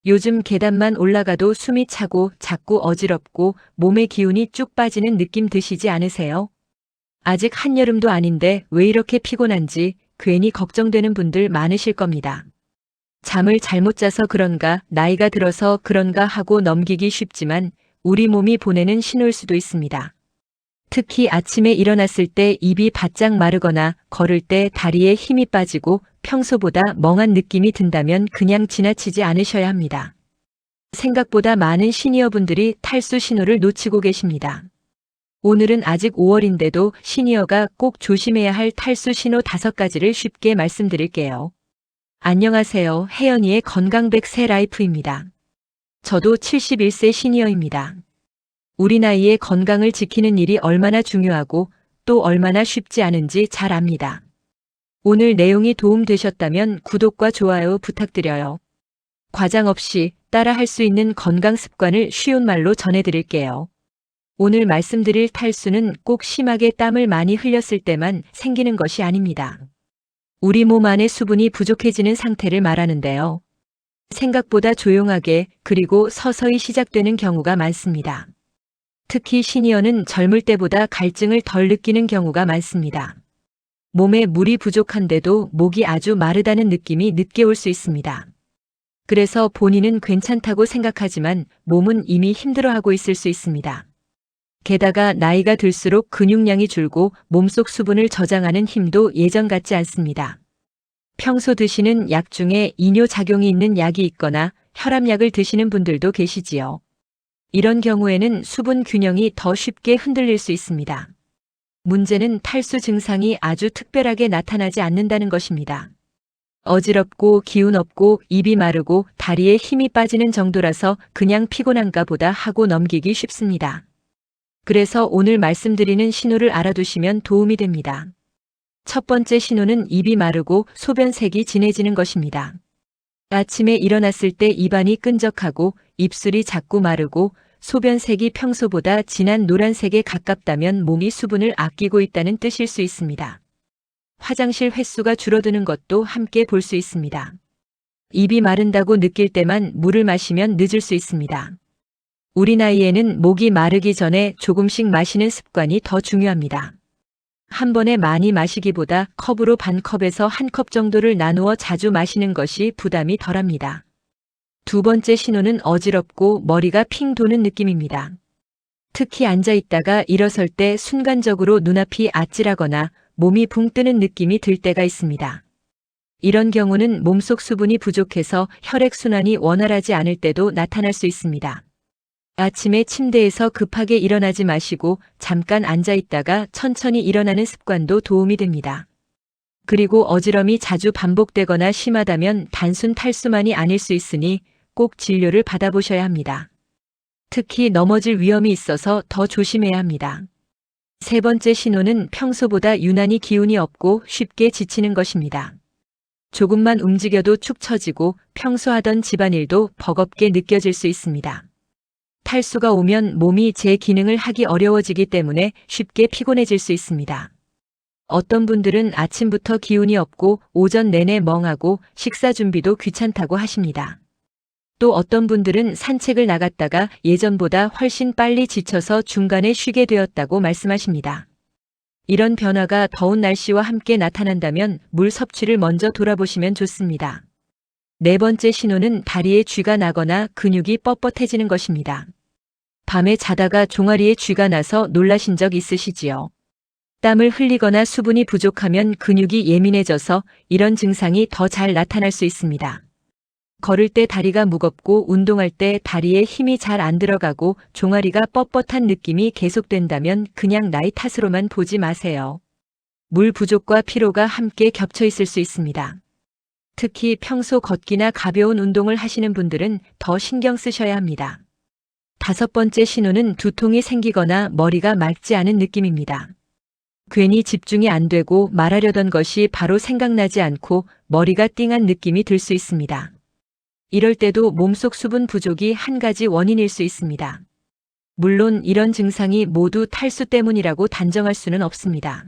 요즘 계단만 올라가도 숨이 차고 자꾸 어지럽고 몸의 기운이 쭉 빠지는 느낌 드시지 않으세요? 아직 한여름도 아닌데 왜 이렇게 피곤한지 괜히 걱정되는 분들 많으실 겁니다. 잠을 잘못 자서 그런가, 나이가 들어서 그런가 하고 넘기기 쉽지만 우리 몸이 보내는 신호일 수도 있습니다. 특히 아침에 일어났을 때 입이 바짝 마르거나 걸을 때 다리에 힘이 빠지고 평소보다 멍한 느낌이 든다면 그냥 지나치지 않으셔야 합니다. 생각보다 많은 시니어분들이 탈수 신호를 놓치고 계십니다. 오늘은 아직 5월인데도 시니어가 꼭 조심해야 할 탈수 신호 5가지를 쉽게 말씀드릴게요. 안녕하세요. 혜연이의 건강 100세 라이프입니다. 저도 71세 시니어입니다. 우리 나이에 건강을 지키는 일이 얼마나 중요하고 또 얼마나 쉽지 않은지 잘 압니다. 오늘 내용이 도움되셨다면 구독과 좋아요 부탁드려요. 과장 없이 따라 할 수 있는 건강 습관을 쉬운 말로 전해드릴게요. 오늘 말씀드릴 탈수는 꼭 심하게 땀을 많이 흘렸을 때만 생기는 것이 아닙니다. 우리 몸 안에 수분이 부족해지는 상태를 말하는데요. 생각보다 조용하게 그리고 서서히 시작되는 경우가 많습니다. 특히 시니어는 젊을 때보다 갈증을 덜 느끼는 경우가 많습니다. 몸에 물이 부족한데도 목이 아주 마르다는 느낌이 늦게 올 수 있습니다. 그래서 본인은 괜찮다고 생각하지만 몸은 이미 힘들어하고 있을 수 있습니다. 게다가 나이가 들수록 근육량이 줄고 몸속 수분을 저장하는 힘도 예전 같지 않습니다. 평소 드시는 약 중에 이뇨작용이 있는 약이 있거나 혈압약을 드시는 분들도 계시지요. 이런 경우에는 수분 균형이 더 쉽게 흔들릴 수 있습니다. 문제는 탈수 증상이 아주 특별하게 나타나지 않는다는 것입니다. 어지럽고 기운 없고 입이 마르고 다리에 힘이 빠지는 정도라서 그냥 피곤한가 보다 하고 넘기기 쉽습니다. 그래서 오늘 말씀드리는 신호를 알아두시면 도움이 됩니다. 첫 번째 신호는 입이 마르고 소변색이 진해지는 것입니다. 아침에 일어났을 때 입안이 끈적하고 입술이 자꾸 마르고 소변색이 평소보다 진한 노란색에 가깝다면 몸이 수분을 아끼고 있다는 뜻일 수 있습니다. 화장실 횟수가 줄어드는 것도 함께 볼 수 있습니다. 입이 마른다고 느낄 때만 물을 마시면 늦을 수 있습니다. 우리 나이에는 목이 마르기 전에 조금씩 마시는 습관이 더 중요합니다. 한 번에 많이 마시기보다 컵으로 반 컵에서 한 컵 정도를 나누어 자주 마시는 것이 부담이 덜합니다. 두 번째 신호는 어지럽고 머리가 핑 도는 느낌입니다. 특히 앉아 있다가 일어설 때 순간적으로 눈앞이 아찔하거나 몸이 붕 뜨는 느낌이 들 때가 있습니다. 이런 경우는 몸속 수분이 부족해서 혈액순환이 원활하지 않을 때도 나타날 수 있습니다. 아침에 침대에서 급하게 일어나지 마시고 잠깐 앉아 있다가 천천히 일어나는 습관도 도움이 됩니다. 그리고 어지럼이 자주 반복되거나 심하다면 단순 탈수만이 아닐 수 있으니 꼭 진료를 받아보셔야 합니다. 특히 넘어질 위험이 있어서 더 조심해야 합니다. 세 번째 신호는 평소보다 유난히 기운이 없고 쉽게 지치는 것입니다. 조금만 움직여도 축 처지고 평소 하던 집안일도 버겁게 느껴질 수 있습니다. 탈수가 오면 몸이 제 기능을 하기 어려워지기 때문에 쉽게 피곤해질 수 있습니다. 어떤 분들은 아침부터 기운이 없고 오전 내내 멍하고 식사 준비도 귀찮다고 하십니다. 또 어떤 분들은 산책을 나갔다가 예전보다 훨씬 빨리 지쳐서 중간에 쉬게 되었다고 말씀하십니다. 이런 변화가 더운 날씨와 함께 나타난다면 물 섭취를 먼저 돌아보시면 좋습니다. 네 번째 신호는 다리에 쥐가 나거나 근육이 뻣뻣해지는 것입니다. 밤에 자다가 종아리에 쥐가 나서 놀라신 적 있으시지요? 땀을 흘리거나 수분이 부족하면 근육이 예민해져서 이런 증상이 더 잘 나타날 수 있습니다. 걸을 때 다리가 무겁고 운동할 때 다리에 힘이 잘 안 들어가고 종아리가 뻣뻣한 느낌이 계속된다면 그냥 나이 탓으로만 보지 마세요. 물 부족과 피로가 함께 겹쳐 있을 수 있습니다. 특히 평소 걷기나 가벼운 운동을 하시는 분들은 더 신경 쓰셔야 합니다. 다섯 번째 신호는 두통이 생기거나 머리가 맑지 않은 느낌입니다. 괜히 집중이 안 되고 말하려던 것이 바로 생각나지 않고 머리가 띵한 느낌이 들 수 있습니다. 이럴 때도 몸속 수분 부족이 한 가지 원인일 수 있습니다. 물론 이런 증상이 모두 탈수 때문이라고 단정할 수는 없습니다.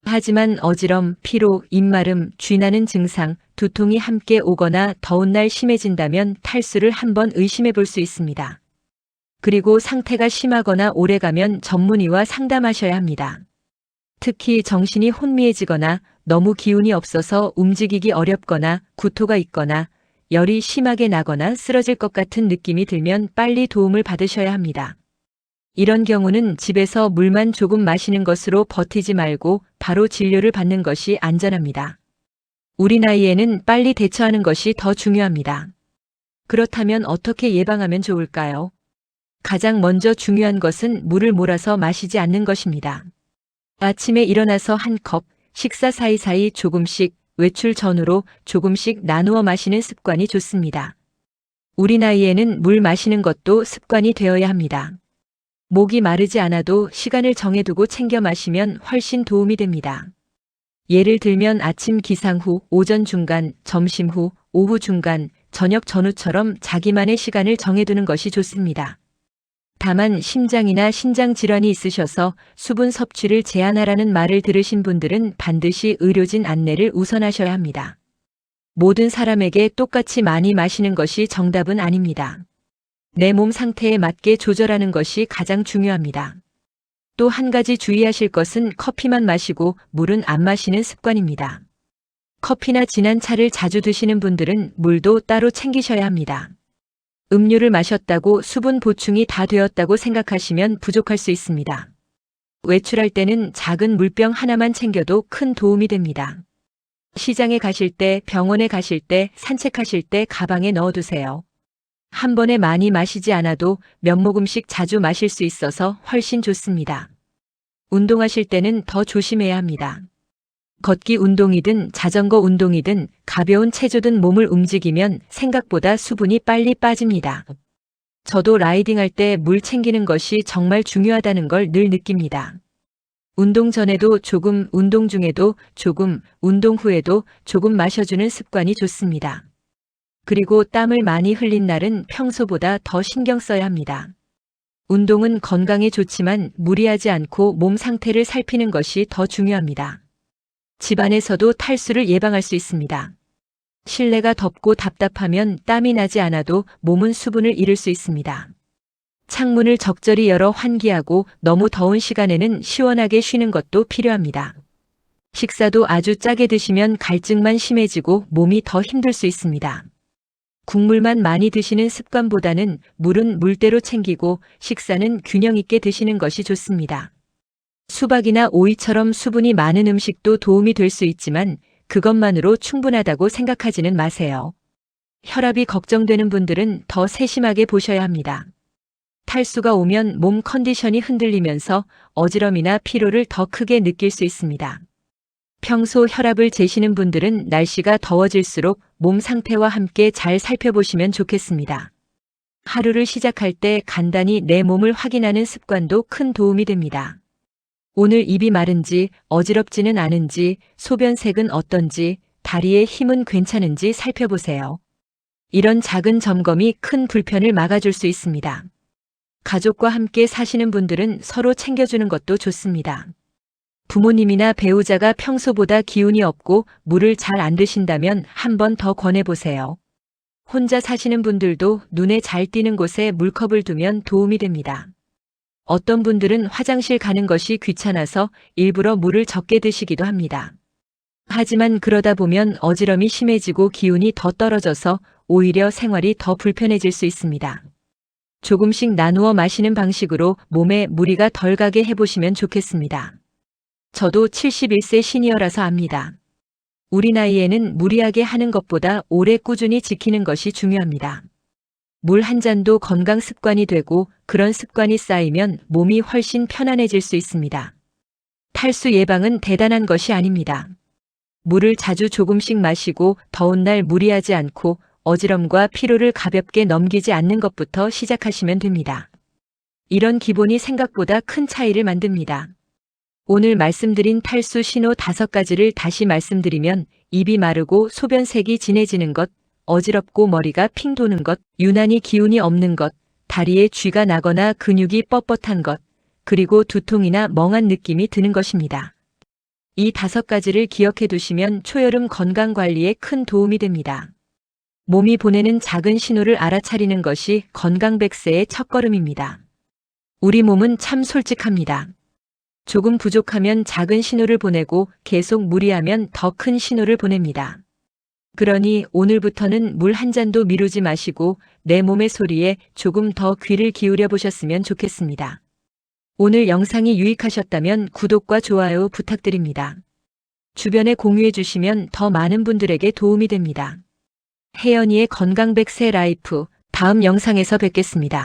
하지만 어지럼, 피로, 입마름, 쥐나는 증상, 두통이 함께 오거나 더운 날 심해진다면 탈수를 한번 의심해 볼 수 있습니다. 그리고 상태가 심하거나 오래가면 전문의와 상담하셔야 합니다. 특히 정신이 혼미해지거나 너무 기운이 없어서 움직이기 어렵거나 구토가 있거나 열이 심하게 나거나 쓰러질 것 같은 느낌이 들면 빨리 도움을 받으셔야 합니다. 이런 경우는 집에서 물만 조금 마시는 것으로 버티지 말고 바로 진료를 받는 것이 안전합니다. 우리 나이에는 빨리 대처하는 것이 더 중요합니다. 그렇다면 어떻게 예방하면 좋을까요? 가장 먼저 중요한 것은 물을 몰아서 마시지 않는 것입니다. 아침에 일어나서 한 컵, 식사 사이사이 조금씩, 외출 전후로 조금씩 나누어 마시는 습관이 좋습니다. 우리 나이에는 물 마시는 것도 습관이 되어야 합니다. 목이 마르지 않아도 시간을 정해두고 챙겨 마시면 훨씬 도움이 됩니다. 예를 들면 아침 기상 후, 오전 중간, 점심 후, 오후 중간, 저녁 전후처럼 자기만의 시간을 정해두는 것이 좋습니다. 다만 심장이나 신장 질환이 있으셔서 수분 섭취를 제한하라는 말을 들으신 분들은 반드시 의료진 안내를 우선하셔야 합니다. 모든 사람에게 똑같이 많이 마시는 것이 정답은 아닙니다. 내 몸 상태에 맞게 조절하는 것이 가장 중요합니다. 또 한 가지 주의하실 것은 커피만 마시고 물은 안 마시는 습관입니다. 커피나 진한 차를 자주 드시는 분들은 물도 따로 챙기셔야 합니다. 음료를 마셨다고 수분 보충이 다 되었다고 생각하시면 부족할 수 있습니다. 외출할 때는 작은 물병 하나만 챙겨도 큰 도움이 됩니다. 시장에 가실 때, 병원에 가실 때, 산책하실 때 가방에 넣어두세요. 한 번에 많이 마시지 않아도 몇 모금씩 자주 마실 수 있어서 훨씬 좋습니다. 운동하실 때는 더 조심해야 합니다. 걷기 운동이든 자전거 운동이든 가벼운 체조든 몸을 움직이면 생각보다 수분이 빨리 빠집니다. 저도 라이딩할 때 물 챙기는 것이 정말 중요하다는 걸 늘 느낍니다. 운동 전에도 조금, 운동 중에도 조금, 운동 후에도 조금 마셔주는 습관이 좋습니다. 그리고 땀을 많이 흘린 날은 평소보다 더 신경 써야 합니다. 운동은 건강에 좋지만 무리하지 않고 몸 상태를 살피는 것이 더 중요합니다. 집안에서도 탈수를 예방할 수 있습니다. 실내가 덥고 답답하면 땀이 나지 않아도 몸은 수분을 잃을 수 있습니다. 창문을 적절히 열어 환기하고 너무 더운 시간에는 시원하게 쉬는 것도 필요합니다. 식사도 아주 짜게 드시면 갈증만 심해지고 몸이 더 힘들 수 있습니다. 국물만 많이 드시는 습관보다는 물은 물대로 챙기고 식사는 균형 있게 드시는 것이 좋습니다. 수박이나 오이처럼 수분이 많은 음식도 도움이 될 수 있지만 그것만으로 충분하다고 생각하지는 마세요. 혈압이 걱정되는 분들은 더 세심하게 보셔야 합니다. 탈수가 오면 몸 컨디션이 흔들리면서 어지럼이나 피로를 더 크게 느낄 수 있습니다. 평소 혈압을 재시는 분들은 날씨가 더워질수록 몸 상태와 함께 잘 살펴보시면 좋겠습니다. 하루를 시작할 때 간단히 내 몸을 확인하는 습관도 큰 도움이 됩니다. 오늘 입이 마른지, 어지럽지는 않은지, 소변색은 어떤지, 다리의 힘은 괜찮은지 살펴보세요. 이런 작은 점검이 큰 불편을 막아줄 수 있습니다. 가족과 함께 사시는 분들은 서로 챙겨주는 것도 좋습니다. 부모님이나 배우자가 평소보다 기운이 없고 물을 잘 안 드신다면 한 번 더 권해보세요. 혼자 사시는 분들도 눈에 잘 띄는 곳에 물컵을 두면 도움이 됩니다. 어떤 분들은 화장실 가는 것이 귀찮아서 일부러 물을 적게 드시기도 합니다. 하지만 그러다 보면 어지럼이 심해지고 기운이 더 떨어져서 오히려 생활이 더 불편해질 수 있습니다. 조금씩 나누어 마시는 방식으로 몸에 무리가 덜 가게 해보시면 좋겠습니다. 저도 71세 시니어라서 압니다. 우리 나이에는 무리하게 하는 것보다 오래 꾸준히 지키는 것이 중요합니다. 물 한 잔도 건강 습관이 되고 그런 습관이 쌓이면 몸이 훨씬 편안해질 수 있습니다. 탈수 예방은 대단한 것이 아닙니다. 물을 자주 조금씩 마시고 더운 날 무리하지 않고 어지럼과 피로를 가볍게 넘기지 않는 것부터 시작하시면 됩니다. 이런 기본이 생각보다 큰 차이를 만듭니다. 오늘 말씀드린 탈수 신호 5가지를 다시 말씀드리면 입이 마르고 소변색이 진해지는 것, 어지럽고 머리가 핑 도는 것, 유난히 기운이 없는 것, 다리에 쥐가 나거나 근육이 뻣뻣한 것, 그리고 두통이나 멍한 느낌이 드는 것입니다. 이 5가지를 기억해 두시면 초여름 건강 관리에 큰 도움이 됩니다. 몸이 보내는 작은 신호를 알아차리는 것이 건강백세의 첫걸음입니다. 우리 몸은 참 솔직합니다. 조금 부족하면 작은 신호를 보내고 계속 무리하면 더 큰 신호를 보냅니다. 그러니 오늘부터는 물 한 잔도 미루지 마시고 내 몸의 소리에 조금 더 귀를 기울여 보셨으면 좋겠습니다. 오늘 영상이 유익하셨다면 구독과 좋아요 부탁드립니다. 주변에 공유해 주시면 더 많은 분들에게 도움이 됩니다. 혜연이의 건강백세 라이프 다음 영상에서 뵙겠습니다.